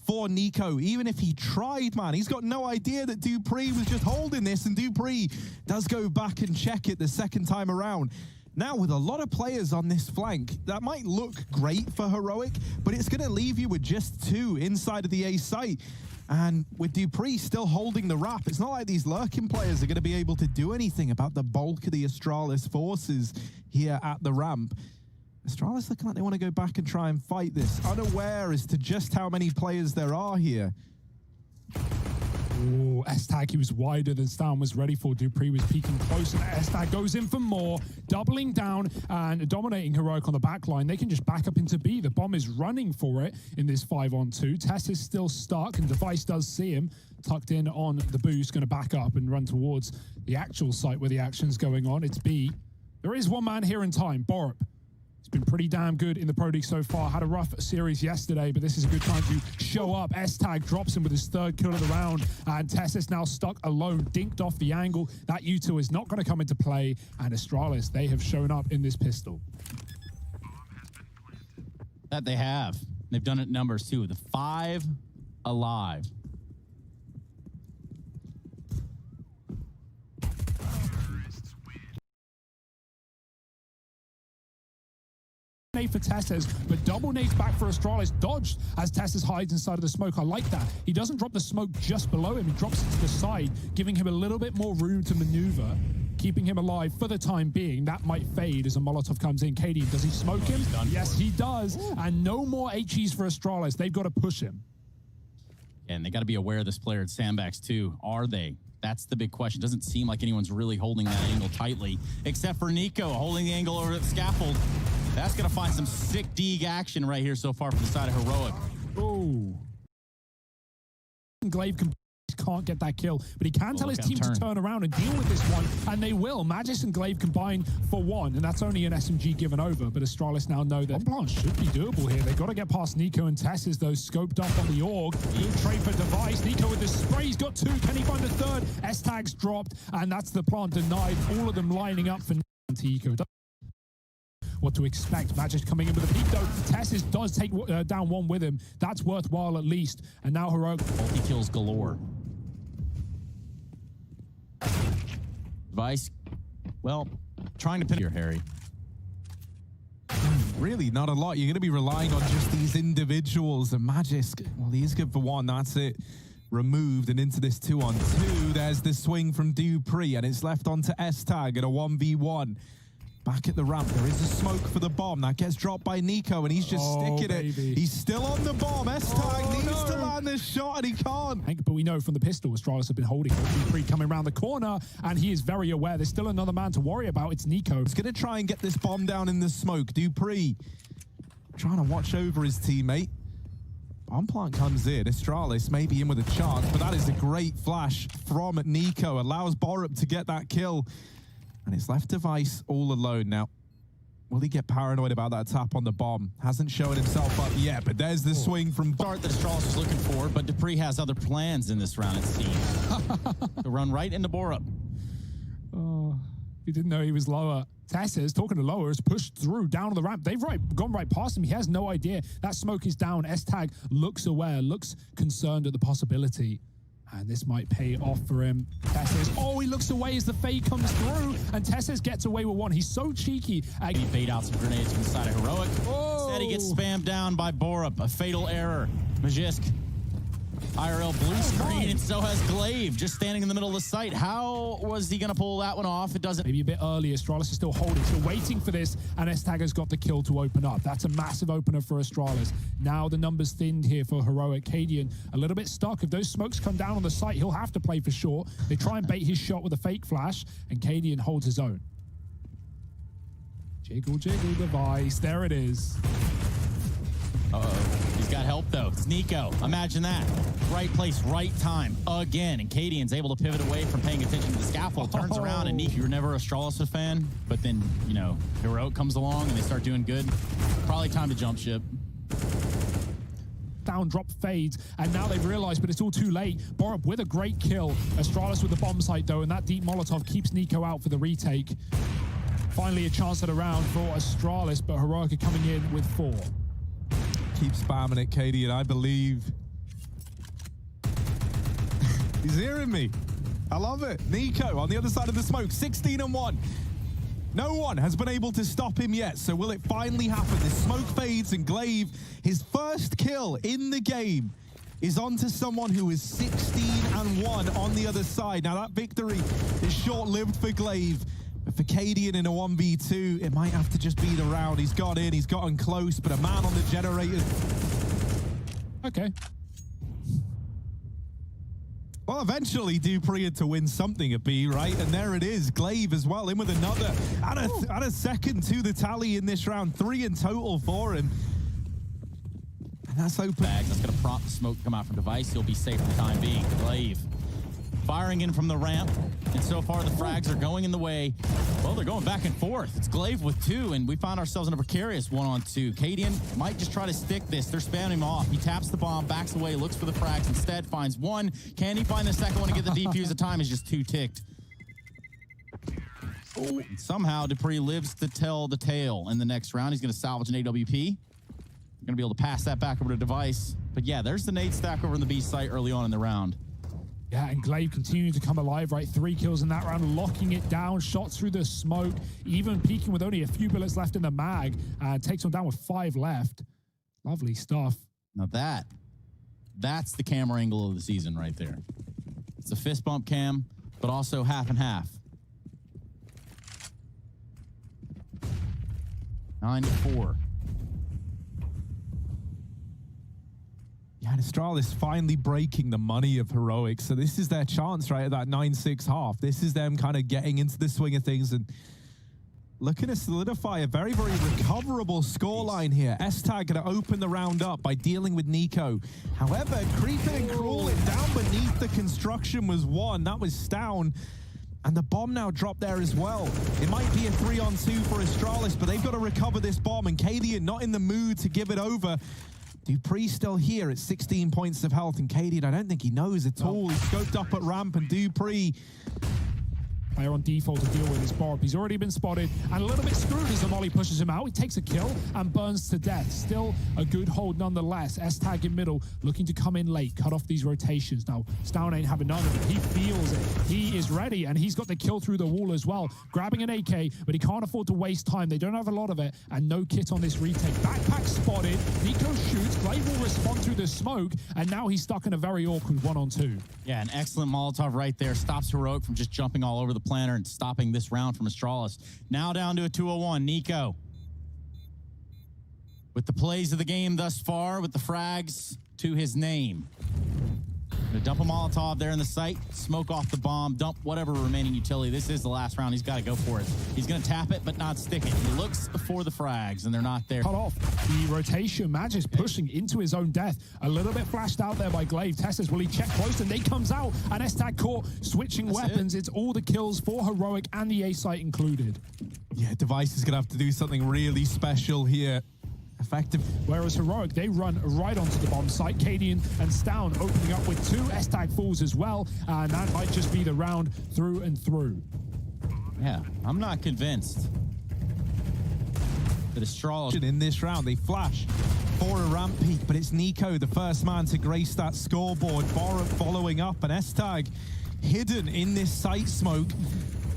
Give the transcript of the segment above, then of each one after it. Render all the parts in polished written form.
for Nico. Even if he tried, man, he's got no idea that dupreeh was just holding this, and dupreeh does go back and check it the second time around. Now, with a lot of players on this flank, that might look great for Heroic, but it's going to leave you with just 2 inside of the A site. And with dupreeh still holding the wrap, it's not like these lurking players are going to be able to do anything about the bulk of the Astralis forces here at the ramp. Astralis looking like they want to go back and try and fight this, unaware as to just how many players there are here. Oh, S-Tag, he was wider than Stan was ready for. dupreeh was peeking close, and S-Tag goes in for more, doubling down and dominating Heroic on the back line. They can just back up into B. The bomb is running for it in this 5-on-2. Tess is still stuck, and Device does see him tucked in on the boost, going to back up and run towards the actual site where the action's going on. It's B. There is one man here in time, Borup. Been pretty damn good in the Pro League so far. Had a rough series yesterday, but this is a good time to show up. S-Tag drops him with his 3rd kill of the round, and Tess is now stuck alone, dinked off the angle. That U2 is not going to come into play, and Astralis, they have shown up in this pistol. That they have. They've done it in numbers too. The 5 alive. Nade for Tesses, but double nades back for Astralis. Dodged as Tesses hides inside of the smoke. I like that. He doesn't drop the smoke just below him. He drops it to the side, giving him a little bit more room to maneuver, keeping him alive for the time being. That might fade as a Molotov comes in. KD, does he smoke him? Yes, he does. And no more HEs for Astralis. They've got to push him. And they got to be aware of this player at Sandbags too. Are they? That's the big question. Doesn't seem like anyone's really holding that angle tightly, except for Nico holding the angle over the scaffold. That's going to find some sick Deeg action right here so far from the side of Heroic. Oh. Glaive can't get that kill, but he can tell his team to turn around and deal with this one, and they will. Magis and Glaive combine for 1, and that's only an SMG given over, but Astralis now know that one should be doable here. They've got to get past Nico and Tesses, though, scoped up on the org. Good trade for Device. Nico with the spray. He's got 2. Can he find a 3rd? S-Tag's dropped, and that's the plant denied. All of them lining up for Nico. What to expect. Magis coming in with a peek, though. Tesses does take down 1 with him. That's worthwhile at least. And now Heroic. Multi-kills galore. Device, well, trying to pin here, Harry. Really not a lot. You're going to be relying on just these individuals. And Magis, well, he is good for 1. That's it. Removed and into this 2-on-2. There's the swing from dupreeh, and it's left onto S-Tag at a 1v1. Back at the ramp, there is a smoke for the bomb. That gets dropped by Nico, and he's just sticking it. He's still on the bomb. S-Tag needs to land this shot, and he can't. But we know from the pistol, Astralis have been holding dupreeh coming around the corner, and he is very aware. There's still another man to worry about. It's Nico. He's going to try and get this bomb down in the smoke. dupreeh trying to watch over his teammate. Bomb plant comes in. Astralis may be in with a chance, but that is a great flash from Nico. Allows Borup to get that kill. And it's left Device all alone. Now, will he get paranoid about that tap on the bomb? Hasn't shown himself up yet, but there's the swing from Start that Astralis was looking for, but dupreeh has other plans in this round, it seems. To run right into Borup. Oh, he didn't know he was lower. Tesses, talking to lower, has pushed through down on the ramp. They've gone right past him. He has no idea. That smoke is down. S-Tag looks aware, looks concerned at the possibility. And this might pay off for him. Tesses, oh, he looks away as the fade comes through, and Tesses gets away with 1. He's so cheeky. He bait out some grenades from the side of Heroic. Oh. Instead, he gets spammed down by Borup. A fatal error. Magisk, IRL blue screen, and so has Glaive, just standing in the middle of the site. How was he going to pull that one off? It doesn't. Maybe a bit early. Astralis is still holding, still waiting for this, and S-Tag has got the kill to open up. That's a massive opener for Astralis. Now the numbers thinned here for Heroic. Cadian a little bit stuck. If those smokes come down on the site, he'll have to play for short. They try and bait his shot with a fake flash, and Cadian holds his own. Jiggle, jiggle, Device. There it is. Uh-oh. He's got help, though. It's Nico. Imagine that. Right place, right time. Again. And Cadian's able to pivot away from paying attention to the scaffold. Turns around, and Nico, you were never a Astralis fan, but then, you know, Heroic comes along, and they start doing good. Probably time to jump ship. Down drop fades, and now they've realized, but it's all too late. Borup with a great kill. Astralis with the bomb site, though, and that deep Molotov keeps Nico out for the retake. Finally, a chance at a round for Astralis, but Heroic are coming in with 4. keep spamming it, Katie, and I believe. He's hearing me. I love it. Nico on the other side of the smoke, 16-1. No one has been able to stop him yet, so will it finally happen? The smoke fades, and Glaive, his first kill in the game, is onto someone who is 16-1 on the other side. Now, that victory is short-lived for Glaive, but for Cadian in a 1v2, it might have to just be the round. He's got in, he's gotten close, but a man on the generator. Okay. Well, eventually, Dupree had to win something at B, right? And there it is. Glaive as well, in with another. Add a second to the tally in this round. 3 in total for him. And that's open. That's going to prompt the smoke to come out from Device. He'll be safe for the time being. Glaive firing in from the ramp. And so far, the frags are going in the way. Well, they're going back and forth. It's Glaive with 2, and we found ourselves in a precarious 1-on-2. Cadian might just try to stick this. They're spamming him off. He taps the bomb, backs away, looks for the frags, instead finds one. Can he find the second one and get the defuse? The time is just 2 ticked. Oh, somehow, Dupree lives to tell the tale in the next round. He's going to salvage an AWP. Going to be able to pass that back over to Device. But yeah, there's the nade stack over in the B site early on in the round. Yeah, and Glaive continuing to come alive, right? 3 kills in that round, locking it down, shots through the smoke, even peeking with only a few bullets left in the mag. Takes him down with 5 left. Lovely stuff. Now that's the camera angle of the season right there. It's a fist bump cam, but also half and half. 9-4. Yeah, and Astralis finally breaking the money of Heroic. So this is their chance, right, at that 9-6 half. This is them kind of getting into the swing of things and looking to solidify a very, very recoverable scoreline here. S-Tag going to open the round up by dealing with Nico. However, creeping and crawling down beneath the construction was one. That was Stown. And the bomb now dropped there as well. It might be a 3-on-2 for Astralis, but they've got to recover this bomb. And Cadian not in the mood to give it over. Dupree still here at 16 points of health, and Cadian, I don't think he knows at all. He's scoped up at ramp, and Dupree Player on default to deal with his Bob. He's already been spotted and a little bit screwed as the molly pushes him out. He takes a kill and burns to death. Still a good hold nonetheless. S-Tag in middle, looking to come in late, cut off these rotations. Now, Stown ain't having none of it. He feels it. He is ready, and he's got the kill through the wall as well. Grabbing an AK, but he can't afford to waste time. They don't have a lot of it, and no kit on this retake. Backpack spotted. Nico shoots. Glaive will respond through the smoke, and now he's stuck in a very awkward 1-on-2. Yeah, an excellent Molotov right there. Stops Heroic from just jumping all over the planter and stopping this round from Astralis. Now down to a 2-0-1. Nico, with the plays of the game thus far, with the frags to his name. Gonna dump a Molotov there in the site, smoke off the bomb, dump whatever remaining utility. This is the last round. He's got to go for it. He's gonna tap it, but not stick it. He looks for the frags, and they're not there. Cut off the rotation. Madge is pushing into his own death. A little bit flashed out there by Glaive. Testes, will he check close? And they comes out, and S-Tag caught switching weapons. It's all the kills for Heroic and the A site included. Yeah, Device is gonna have to do something really special here. Effective. Whereas Heroic, they run right onto the bomb site. Cadian and Stown opening up with 2 S-Tag falls as well, and that might just be the round through and through. Yeah, I'm not convinced that Astralis in this round. They flash for a ramp peak, but it's Nico, the first man to grace that scoreboard. Borat following up, and S-Tag hidden in this site smoke.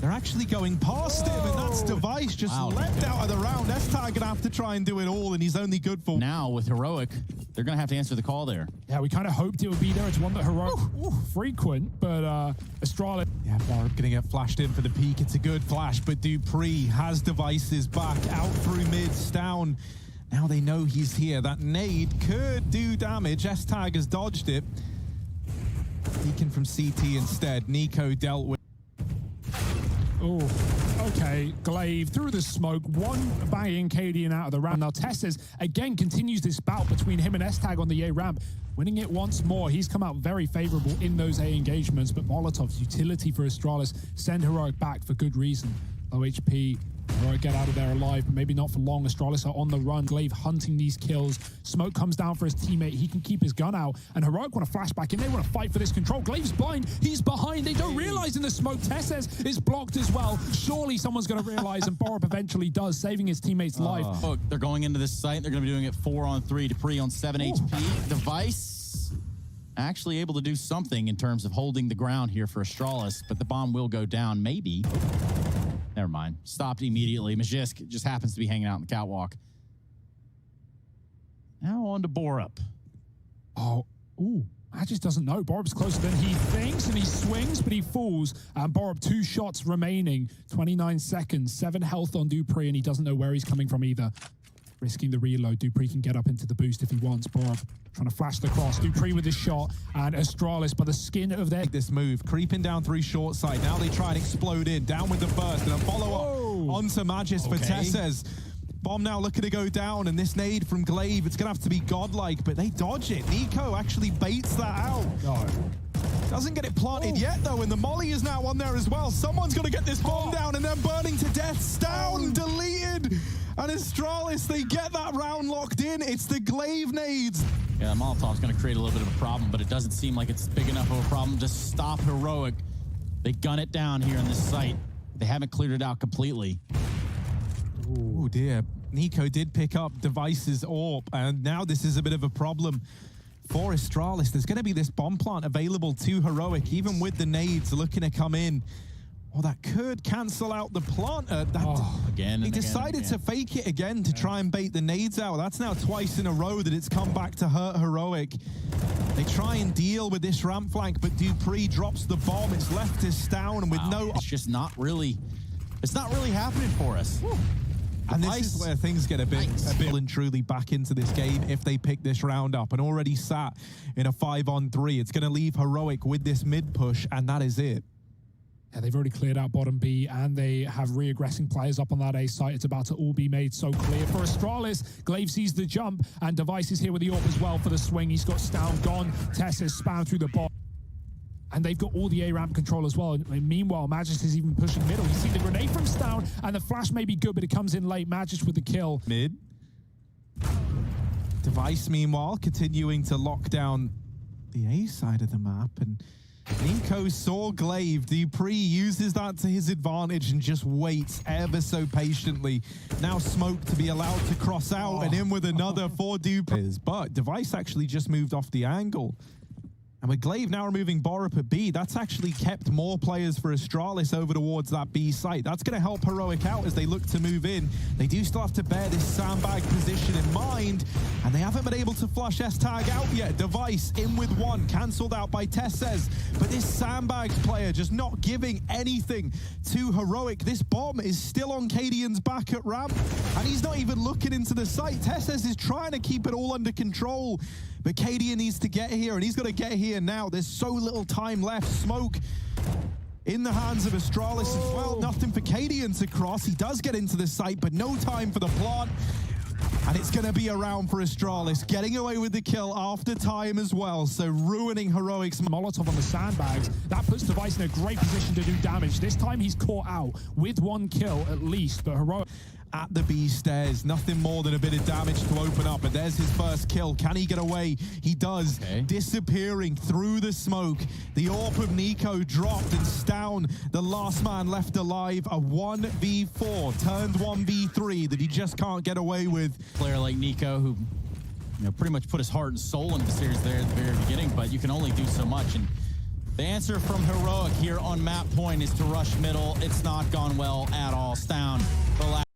They're actually going past him, and that's Device just leapt out of the round. S-Tag gonna have to try and do it all, and he's only good for... Now, with Heroic, they're gonna have to answer the call there. Yeah, we kind of hoped it would be there. It's one that Heroic frequent, but Astralis... Yeah, Borat gonna get flashed in for the peak. It's a good flash, but Dupree has Devices back out through mid. Stown, now they know he's here. That nade could do damage. S-Tag has dodged it. Peeking from CT instead. Nico dealt with... Oh, okay. Glaive through the smoke. One banging Cadian out of the round. Now Testes again continues this bout between him and S-Tag on the A ramp, winning it once more. He's come out very favorable in those A engagements, but Molotov's utility for Astralis send Heroic back for good reason. Low HP, Heroic get out of there alive, but maybe not for long. Astralis are on the run. Glaive hunting these kills. Smoke comes down for his teammate. He can keep his gun out. And Heroic want to flash back in. They want to fight for this control. Glaive's blind. He's behind. They don't realize in the smoke. Tesses is blocked as well. Surely someone's going to realize, and Borup eventually does, saving his teammate's life. Look, they're going into this site. They're going to be doing it 4-on-3. Dupree on 7 HP. Device actually able to do something in terms of holding the ground here for Astralis, but the bomb will go down, maybe. Never mind. Stopped immediately. Majisk just happens to be hanging out on the catwalk. Now on to Borup. Oh, ooh. Magis doesn't know. Borup's closer than he thinks, and he swings, but he falls. And Borup, 2 shots remaining. 29 seconds. 7 health on Dupree, and he doesn't know where he's coming from either. Risking the reload. Dupree can get up into the boost if he wants. Borup trying to flash the cross. Dupree with his shot, and Astralis by the skin of their... This move, creeping down through short side. Now they try and explode in. Down with the burst, and a follow-up onto Magis for Tesses. Bomb now looking to go down, and this nade from Glaive, it's going to have to be godlike, but they dodge it. Nico actually baits that out. No. Doesn't get it planted yet, though, and the molly is now on there as well. Someone's going to get this bomb down, and then burning to death. Down, deleted. And Astralis, they get that round locked in. It's the Glaive nades. Yeah, Molotov's going to create a little bit of a problem, but it doesn't seem like it's big enough of a problem to stop Heroic. They gun it down here on this site. They haven't cleared it out completely. Oh dear. Nico did pick up Device's AWP, and now this is a bit of a problem for Astralis. There's going to be this bomb plant available to Heroic, even with the nades looking to come in. Well, that could cancel out the planter. He decided to fake it again to try and bait the nades out. That's now twice in a row that it's come back to hurt Heroic. They try and deal with this ramp flank, but Dupree drops the bomb. It's left us down, and with no... It's just not really... It's not really happening for us. And this is where things get a bit and truly back into this game if they pick this round up, and already sat in a 5-on-3. It's going to leave Heroic with this mid push, and that is it. Yeah, they've already cleared out bottom B, and they have re-aggressing players up on that A site. It's about to all be made so clear. For Astralis, Glaive sees the jump, and Device is here with the AWP as well for the swing. He's got Stown gone. Tess is spammed through the bot. And they've got all the A-ramp control as well. And meanwhile, Magis is even pushing middle. You see the grenade from Stown, and the flash may be good, but it comes in late. Magis with the kill. Mid. Device, meanwhile, continuing to lock down the A side of the map. And Nico saw Glaive. Dupree uses that to his advantage and just waits ever so patiently. Now Smoke to be allowed to cross out and in with another for Dupree. But Device actually just moved off the angle. And with Glaive now removing Borup at B, that's actually kept more players for Astralis over towards that B site. That's going to help Heroic out as they look to move in. They do still have to bear this sandbag position in mind, and they haven't been able to flush S-Tag out yet. Device in with one, cancelled out by Tesses. But this sandbag player just not giving anything to Heroic. This bomb is still on Cadian's back at ramp, and he's not even looking into the site. Tesses is trying to keep it all under control. But Cadian needs to get here, and he's got to get here now. There's so little time left. Smoke in the hands of Astralis as well. Nothing for Cadian to cross. He does get into the site, but no time for the plant. And it's going to be around for Astralis, getting away with the kill after time as well. So ruining Heroic's Molotov on the sandbags. That puts Device in a great position to do damage. This time he's caught out with 1 kill at least, but Heroic... At the B stairs, nothing more than a bit of damage to open up, but there's his first kill. Can he get away? He does, disappearing through the smoke. The AWP of Nico dropped, and Stown, the last man left alive, a 1v4, turned 1v3 that he just can't get away with. Player like Nico, who pretty much put his heart and soul into the series there at the very beginning, but you can only do so much. And the answer from Heroic here on map point is to rush middle. It's not gone well at all. Stown, the last